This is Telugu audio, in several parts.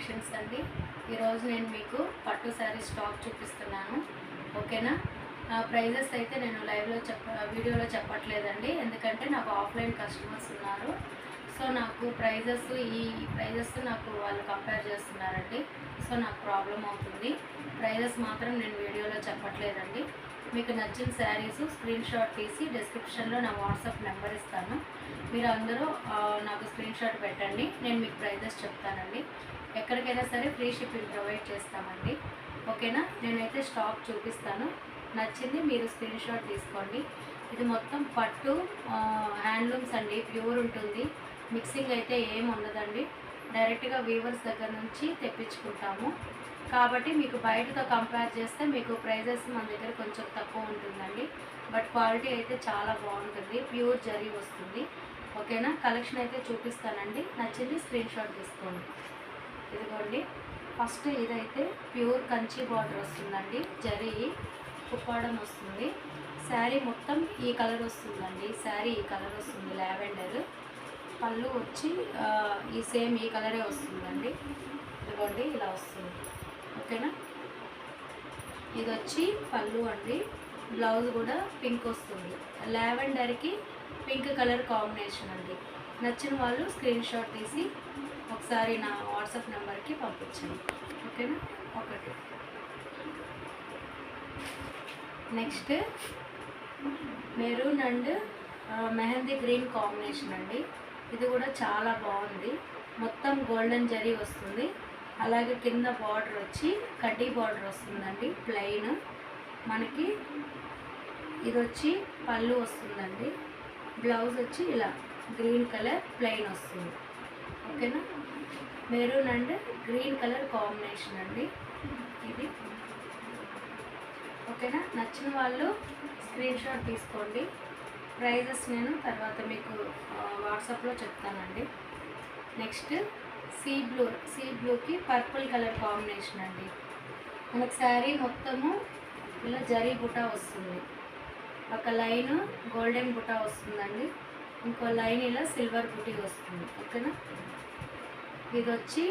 కలెక్షన్స్ అండి. ఈరోజు నేను మీకు పట్టు శారీ స్టాక్ చూపిస్తున్నాను. ఓకేనా. ప్రైజెస్ అయితే నేను వీడియోలో చెప్పట్లేదండి, ఎందుకంటే నాకు ఆఫ్లైన్ కస్టమర్స్ ఉన్నారు. సో నాకు ప్రైజెస్ నాకు వాళ్ళు కంపేర్ చేస్తున్నారండి. సో నాకు ప్రాబ్లం అవుతుంది. ప్రైజెస్ మాత్రం నేను వీడియోలో చెప్పట్లేదండి. మీకు నచ్చిన శారీస్ స్క్రీన్ షాట్ తీసి డిస్క్రిప్షన్లో నా వాట్సాప్ నెంబర్ ఇస్తాను. మీరు అందరూ నాకు స్క్రీన్ షాట్ పెట్టండి, నేను మీకు ప్రైజెస్ చెప్తానండి. ఎక్కడికైనా సరే ఫ్రీ షిప్పింగ్ ప్రొవైడ్ చేస్తామండి. ఓకేనా. నేనైతే స్టాక్ చూపిస్తాను, నచ్చింది మీరు స్క్రీన్ షాట్ తీసుకోండి. ఇది మొత్తం పట్టు హ్యాండ్లూమ్స్ అండి, ప్యూర్ ఉంటుంది. మిక్సింగ్ అయితే ఏం ఉండదండి. డైరెక్ట్గా వీవర్స్ దగ్గర నుంచి తెప్పించుకుంటాము కాబట్టి మీకు బయటతో కంపేర్ చేస్తే మీకు ప్రైజెస్ మన దగ్గర కొంచెం తక్కువ ఉంటుందండి. బట్ క్వాలిటీ అయితే చాలా బాగుంటుంది, ప్యూర్ జరీ వస్తుంది. ఓకేనా. కలెక్షన్ అయితే చూపిస్తానండి, నచ్చింది స్క్రీన్ షాట్ తీసుకోండి. ఇదిగోండి, ఫస్ట్ ఇదైతే ప్యూర్ కంచి బార్డర్ వస్తుందండి, జరీ కుప్పాడం వస్తుంది. శారీ మొత్తం ఈ కలర్ వస్తుందండి. శారీ ఈ కలర్ వస్తుంది, లావెండర్. పళ్ళు వచ్చి ఈ కలరే వస్తుందండి. ఇదిగోండి ఇలా వస్తుంది. ఓకేనా. ఇది వచ్చి పళ్ళు అండి. బ్లౌజ్ కూడా పింక్ వస్తుంది, లావెండర్కి పింక్ కలర్ కాంబినేషన్ అండి. నచ్చిన వాళ్ళు స్క్రీన్ షాట్ తీసి ఒకసారి నా వాట్సాప్ నెంబర్కి పంపించండి. ఓకేనా. ఒకటి next maroon and mehndi green combination అండి. ఇది కూడా చాలా బాగుంది. మొత్తం గోల్డెన్ జరీ వస్తుంది. అలాగే కింద బార్డర్ వచ్చి కడ్డీ బార్డర్ వస్తుందండి, ప్లెయిన్. మనకి ఇది వచ్చి పళ్ళు వస్తుందండి. బ్లౌజ్ వచ్చి ఇలా గ్రీన్ కలర్ ప్లెయిన్ వస్తుంది. ఓకేనా. Maroon and green colour combination అండి ఇది. ఓకేనా. నచ్చిన వాళ్ళు స్క్రీన్ షాట్ తీసుకోండి. ప్రైజెస్ నేను తర్వాత మీకు వాట్సాప్లో చెప్తానండి. నెక్స్ట్ సీ బ్లూకి పర్పుల్ కలర్ కాంబినేషన్ అండి. మనకు శారీ మొత్తము ఇలా జరీ బుటా వస్తుంది. ఒక లైన్ గోల్డెన్ బుటా వస్తుందండి, ఇంకో లైన్ ఇలా సిల్వర్ బుటీ వస్తుంది. ఓకేనా. ఇది వచ్చి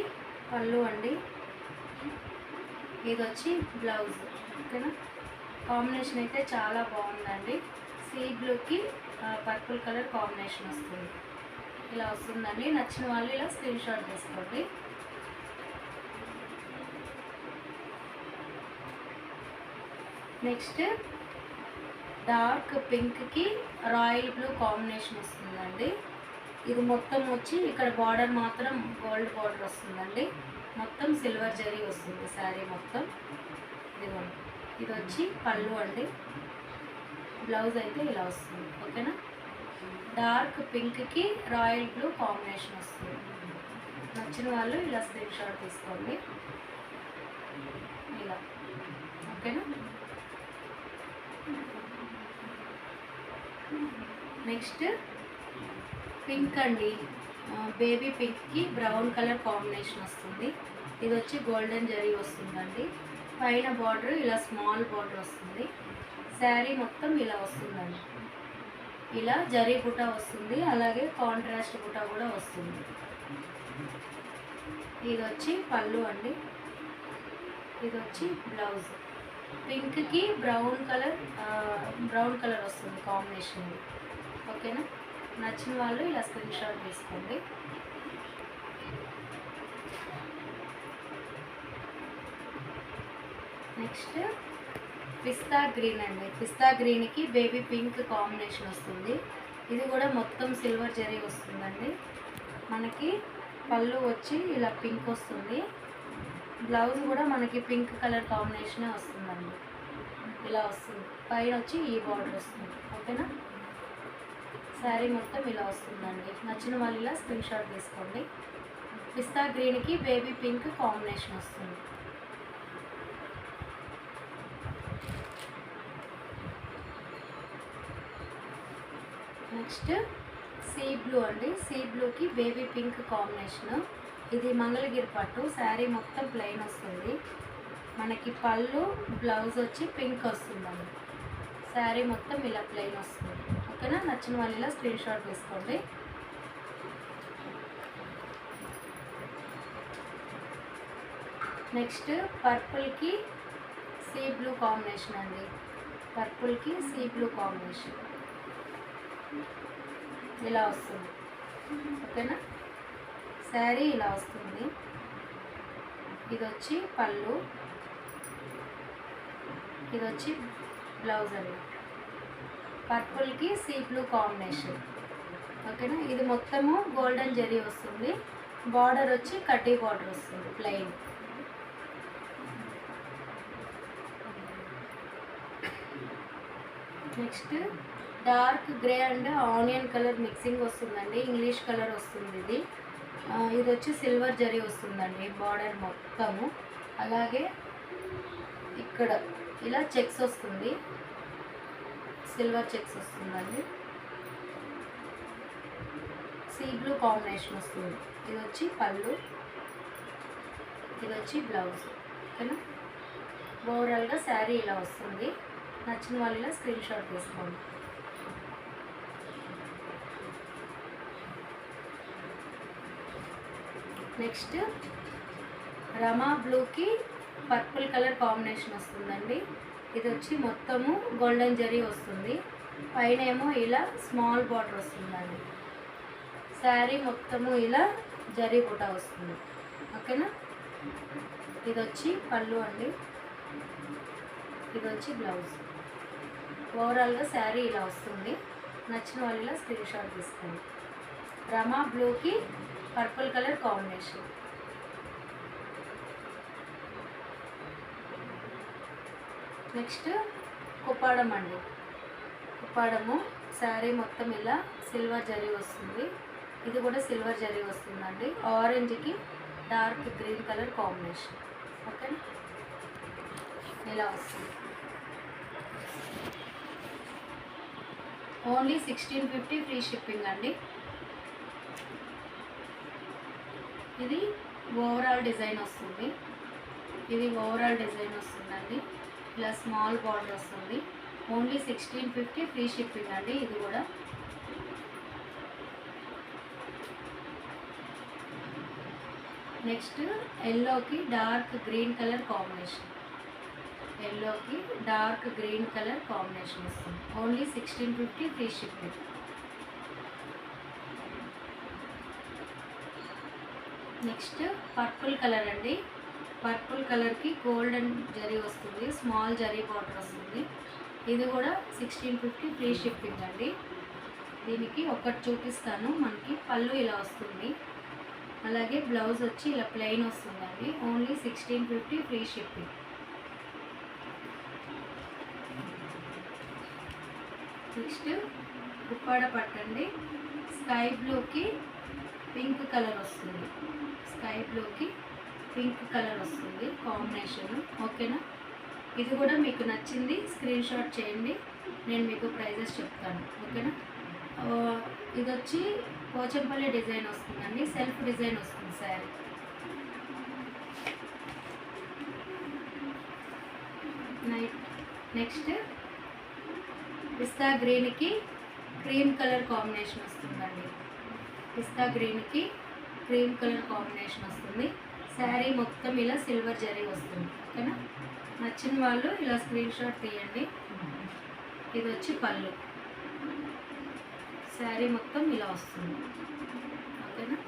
పళ్ళు అండి, ఇది వచ్చి బ్లౌజ్. ఓకేనా. కాంబినేషన్ అయితే చాలా బాగుందండి. సీ బ్లూకి పర్పుల్ కలర్ కాంబినేషన్ వస్తుంది, ఇలా వస్తుందండి. నచ్చిన వాళ్ళు ఇలా స్క్రీన్ షాట్ తీసుకోండి. నెక్స్ట్ డార్క్ పింక్కి రాయల్ బ్లూ కాంబినేషన్ వస్తుందండి. ఇది మొత్తం వచ్చి ఇక్కడ బార్డర్ మాత్రం గోల్డ్ బార్డర్ వస్తుందండి, మొత్తం సిల్వర్ జరీ వస్తుంది శారీ మొత్తం. ఇదిగోండి, ఇది వచ్చి పళ్ళు అండి. బ్లౌజ్ అయితే ఇలా వస్తుంది. ఓకేనా. డార్క్ పింక్కి రాయల్ బ్లూ కాంబినేషన్ వస్తుంది. నచ్చిన వాళ్ళు ఇలా స్క్రీన్ షాట్ తీసుకోండి ఇలా. ఓకేనా. నెక్స్ట్ పింక్ అండి, బేబీ పింక్కి బ్రౌన్ కలర్ కాంబినేషన్ వస్తుంది. ఇది వచ్చి గోల్డెన్ జరీ వస్తుందండి. పైన బార్డర్ ఇలా స్మాల్ బార్డర్ వస్తుంది. శారీ మొత్తం ఇలా వస్తుందండి, ఇలా జరీ బుటా వస్తుంది, అలాగే కాంట్రాస్ట్ బుటా కూడా వస్తుంది. ఇది వచ్చి పళ్ళు అండి, ఇది వచ్చి బ్లౌజ్. పింక్కి బ్రౌన్ కలర్ వస్తుంది కాంబినేషన్. ఓకేనా. నచ్చిన వాళ్ళు ఇలా స్క్రీన్ షాట్ తీసుకోండి. నెక్స్ట్ పిస్తా గ్రీన్ అండి. పిస్తా గ్రీన్కి బేబీ పింక్ కాంబినేషన్ వస్తుంది. ఇది కూడా మొత్తం సిల్వర్ జరీ వస్తుందండి. మనకి పళ్ళు వచ్చి ఇలా పింక్ వస్తుంది. బ్లౌజ్ కూడా మనకి పింక్ కలర్ కాంబినేషనే వస్తుందండి, ఇలా వస్తుంది. పైన వచ్చి ఈ బార్డర్ వస్తుంది. ఓకేనా. శారీ మొత్తం ఇలా వస్తుందండి. నచ్చిన వాళ్ళు ఇలా స్క్రీన్ షాట్ తీసుకోండి. పిస్తా గ్రీన్కి బేబీ పింక్ కాంబినేషన్ వస్తుంది. నెక్స్ట్ సీ బ్లూ అండి. సీ బ్లూకి బేబీ పింక్ కాంబినేషను. ఇది మంగళగిరి పట్టు. శారీ మొత్తం ప్లెయిన్ వస్తుంది. మనకి పళ్ళు బ్లౌజ్ వచ్చి పింక్ వస్తుందండి. శారీ మొత్తం ఇలా ప్లెయిన్ వస్తుంది. ఓకేనా. నచ్చిన వాళ్ళు ఇలా స్క్రీన్ షాట్ తీసుకోండి. నెక్స్ట్ పర్పుల్కి సీ బ్లూ కాంబినేషన్ అండి. పర్పుల్కి సీ బ్లూ కాంబినేషన్ ఇలా వస్తుంది. ఓకేనా, శారీ ఇలా వస్తుంది. ఇది వచ్చి పళ్ళు, ఇది వచ్చి బ్లౌజ్ అండి. పర్పుల్కి సీ బ్లూ కాంబినేషన్. ఓకేనా, ఇది మొత్తము గోల్డెన్ జరీ వస్తుంది. బార్డర్ వచ్చి కడ్డీ బార్డర్ వస్తుంది plain. Next dark grey and onion colour mixing వస్తుందండి. ఇంగ్లీష్ కలర్ వస్తుంది ఇది. ఇది వచ్చి సిల్వర్ జరీ వస్తుందండి బార్డర్ మొత్తము. అలాగే ఇక్కడ ఇలా చెక్స్ వస్తుంది, సిల్వర్ చెక్స్ వస్తుందండి. సీ బ్లూ కాంబినేషన్ వస్తుంది. ఇది వచ్చి పళ్ళు, ఇది వచ్చి బ్లౌజ్. ఓకేనా, ఓవరాల్గా శారీ ఇలా వస్తుంది. నచ్చిన వాళ్ళు ఇలా స్క్రీన్ షాట్ తీసుకోండి. నెక్స్ట్ రమా బ్లూకి పర్పుల్ కలర్ కాంబినేషన్ వస్తుందండి. ఇది వచ్చి మొత్తము గోల్డెన్ జరీ వస్తుంది. పైన ఏమో ఇలా స్మాల్ బార్డర్ వస్తుందండి. శారీ మొత్తము ఇలా జరీ బుట్ట వస్తుంది. ఓకేనా, ఇది వచ్చి పళ్ళు అండి, ఇది వచ్చి బ్లౌజ్. ఓవరాల్గా శారీ ఇలా వస్తుంది. నచ్చిన వాళ్ళు ఇలా స్క్రీన్ షాట్ తీసుకోండి. రమా బ్లూకి purple colour combination. Next Kuppadam అండి. కుప్పాడము శారీ మొత్తం ఇలా సిల్వర్ జరీ వస్తుంది. ఇది కూడా సిల్వర్ జరీ వస్తుందండి. ఆరెంజ్కి dark green colour combination. Okay, ఇలా వస్తుంది. ఓన్లీ 1650 ఫ్రీ షిప్పింగ్ అండి. ఇది ఓవరాల్ డిజైన్ వస్తుంది. ఇది ఓవరాల్ డిజైన్ వస్తుందండి. ఇలా స్మాల్ బార్డర్ వస్తుంది. ఓన్లీ 1650 ఫ్రీ షిప్పింగ్ అండి. ఇది కూడా నెక్స్ట్ ఎల్లోకి డార్క్ గ్రీన్ కలర్ కాంబినేషన్. ఎల్లోకి డార్క్ గ్రీన్ కలర్ కాంబినేషన్ వస్తుంది. Only 1650 free shipping. Next purple colour అండి. పర్పుల్ కలర్కి గోల్డెన్ జరీ వస్తుంది, స్మాల్ జరీ బార్డర్ వస్తుంది. ఇది కూడా 1650 ఫ్రీ షిప్పింగ్ అండి. దీనికి ఒకటి చూపిస్తాను. మనకి పళ్ళు ఇలా వస్తుంది, అలాగే బ్లౌజ్ వచ్చి ఇలా ప్లెయిన్ వస్తుందండి. Only 1650 free shipping. Next Uppada పట్టండి. స్కై బ్లూకి పింక్ కలర్ వస్తుంది. స్కై బ్లూకి పింక్ కలర్ వస్తుంది కాంబినేషన్. ఓకేనా, ఇది కూడా మీకు నచ్చింది స్క్రీన్ షాట్ చేయండి. నేను మీకు ప్రైజెస్ చెప్తాను. ఓకేనా, ఇది వచ్చి పోచంపల్లి డిజైన్ వస్తుందండి. సెల్ఫ్ డిజైన్ వస్తుంది శారీ. నెక్స్ట్ పిస్తా గ్రీన్కి క్రీమ్ కలర్ కాంబినేషన్ వస్తుందండి. పిస్తా గ్రీన్కి క్రీమ్ కలర్ కాంబినేషన్ వస్తుంది. శారీ మొత్తం ఇలా సిల్వర్ జరీ వస్తుంది. ఓకేనా, నచ్చిన వాళ్ళు ఇలా స్క్రీన్ షాట్ తీయండి. ఇది వచ్చి పళ్ళు, శారీ మొత్తం ఇలా వస్తుంది. ఓకేనా,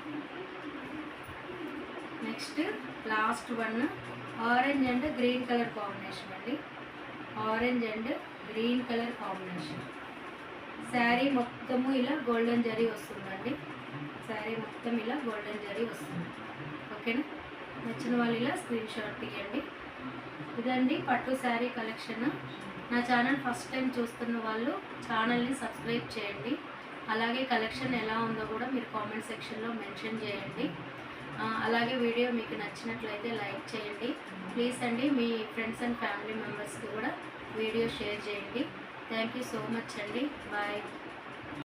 next last one orange and green colour combination అండి. Orange and green colour combination. Sari మొత్తము ఇలా గోల్డెన్ జరీ వస్తుందండి. శారీ మొత్తం ఇలా గోల్డెన్ జరీ వస్తుంది. ఓకేనా, నచ్చిన వాళ్ళు ఇలా స్క్రీన్ షాట్ తీయండి. ఇదండి పట్టు శారీ కలెక్షన్. నా ఛానల్ ఫస్ట్ టైం చూస్తున్న వాళ్ళు ఛానల్ని సబ్స్క్రైబ్ చేయండి. అలాగే కలెక్షన్ ఎలా ఉందో కూడా మీరు కామెంట్ సెక్షన్లో మెన్షన్ చేయండి. అలాగే వీడియో మీకు నచ్చినట్లయితే లైక్ చేయండి ప్లీజ్ అండి. మీ ఫ్రెండ్స్ అండ్ ఫ్యామిలీ మెంబర్స్కి కూడా వీడియో షేర్ చేయండి. థ్యాంక్ యూ సో మచ్ అండి. బాయ్.